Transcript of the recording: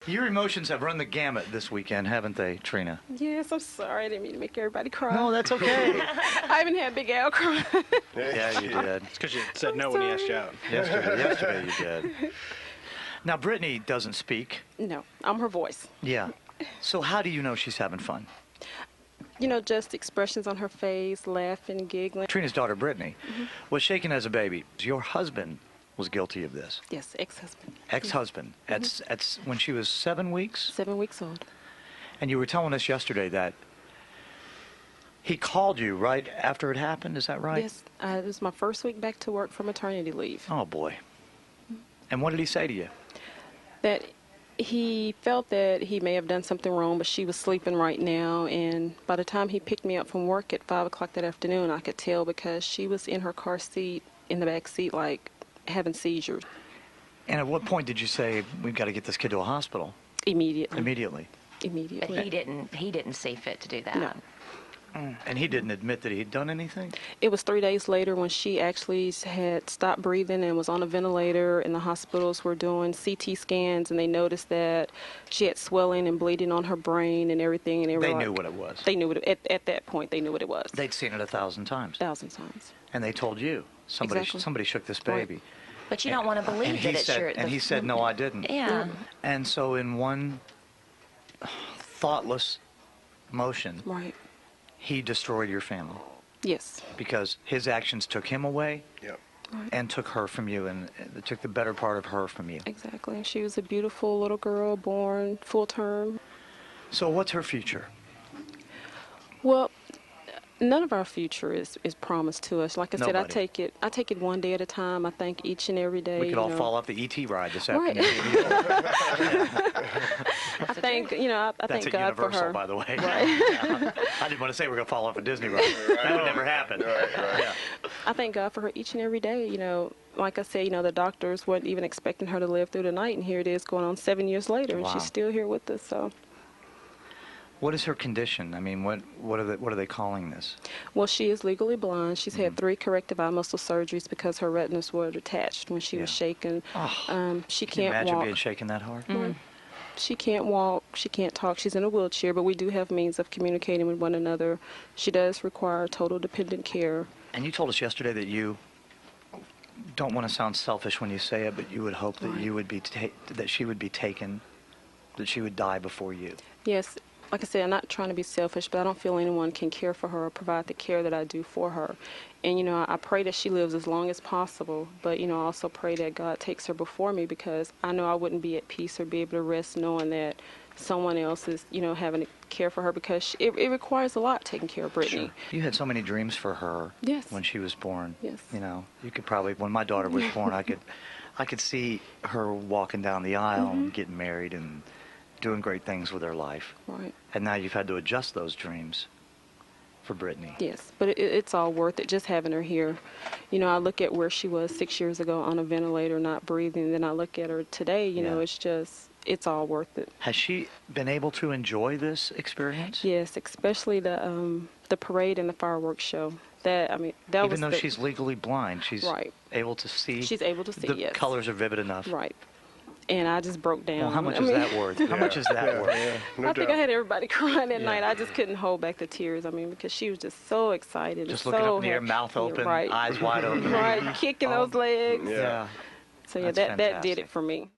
Your emotions have run the gamut this weekend, haven't they, Trina? Yes, I'm sorry. I didn't mean to make everybody cry. No, that's okay. I even had Big Al cry. Yeah, you did. It's because you said no when he asked you out. Yesterday you did. Now, Brittany doesn't speak. No, I'm her voice. Yeah. So how do you know she's having fun? You know, just expressions on her face, laughing, giggling. Trina's daughter, Brittany, was shaken as a baby. Your husband was guilty of this. Yes, ex-husband. Ex-husband. At when she was 7 weeks? 7 weeks old. And you were telling us yesterday that he called you right after it happened. Is that right? Yes, it was my first week back to work from maternity leave. Oh, boy. And what did he say to you? That he felt that he may have done something wrong, but she was sleeping right now. And by the time he picked me up from work at 5 o'clock that afternoon, I could tell because she was in her car seat, in the back seat, like having seizures. And at what point did you say, we've got to get this kid to a hospital? Immediately. Immediately. Immediately. But he didn't see fit to do that. No. And he didn't admit that he'd done anything? It was 3 days later when she actually had stopped breathing and was on a ventilator, and the hospitals were doing CT scans, and they noticed that she had swelling and bleeding on her brain and everything. And they knew what it was. They knew at that point, they knew what it was. They'd seen it 1,000 times. 1,000 times. And they told you. Somebody shook this baby. Right. But you don't want to believe that it's your... And he said, no, I didn't. Yeah. And so in one thoughtless motion, Right. he destroyed your family. Yes. Because his actions took him away Yep. Right. and took her from you, and it took the better part of her from you. Exactly. She was a beautiful little girl, born full term. So what's her future? Well, none of our future is promised to us. Like I said, Nobody. I take it one day at a time. I think each and every day. We could all fall off the ET ride this Right. afternoon. I think, I That's thank at God for Universal, her. by the way. Right. I didn't want to say we're going to fall off a Disney ride. That would never happen. Yeah. I thank God for her each and every day. Like I said, the doctors weren't even expecting her to live through the night, and here it is going on 7 years later, and Wow. she's still here with us. So, What is her condition? I mean, what are they calling this? well, she is legally blind. She's had 3 corrective eye muscle surgeries because her retinas were detached when she was shaken. She Can you can't imagine walk. being shaken that hard? She can't walk. She can't talk. She's in a wheelchair, but we do have means of communicating with one another. She does require total dependent care. And you told us yesterday that you don't want to sound selfish when you say it, but you would hope that you would be that she would be taken, that she would die before you. Yes, like I said, I'm not trying to be selfish, but I don't feel anyone can care for her or provide the care that I do for her. And, I pray that she lives as long as possible, but, I also pray that God takes her before me, because I know I wouldn't be at peace or be able to rest knowing that someone else is, having to care for her, because it requires a lot taking care of Brittany. You had so many dreams for her Yes. when she was born. Yes. You could probably, when my daughter was born, I could see her walking down the aisle and getting married and doing great things with her life. Right. And now you've had to adjust those dreams for Brittany. Yes, but it's all worth it just having her here. I look at where she was 6 years ago on a ventilator, not breathing, then I look at her today, it's all worth it. Has she been able to enjoy this experience? Yes, especially the parade and the fireworks show. That was Even though she's legally blind, she's Right. able to see. She's able to see, the yes. colors are vivid enough. Right. And I just broke down. Well, how much is that worth? How much is that worth? Yeah, no I think I doubt. had everybody crying that night. I just couldn't hold back the tears. Because she was just so excited. Just and looking so up in the air, happy. mouth open, Right. eyes wide open. Right, kicking those legs. Yeah. So That's that did fantastic. it for me.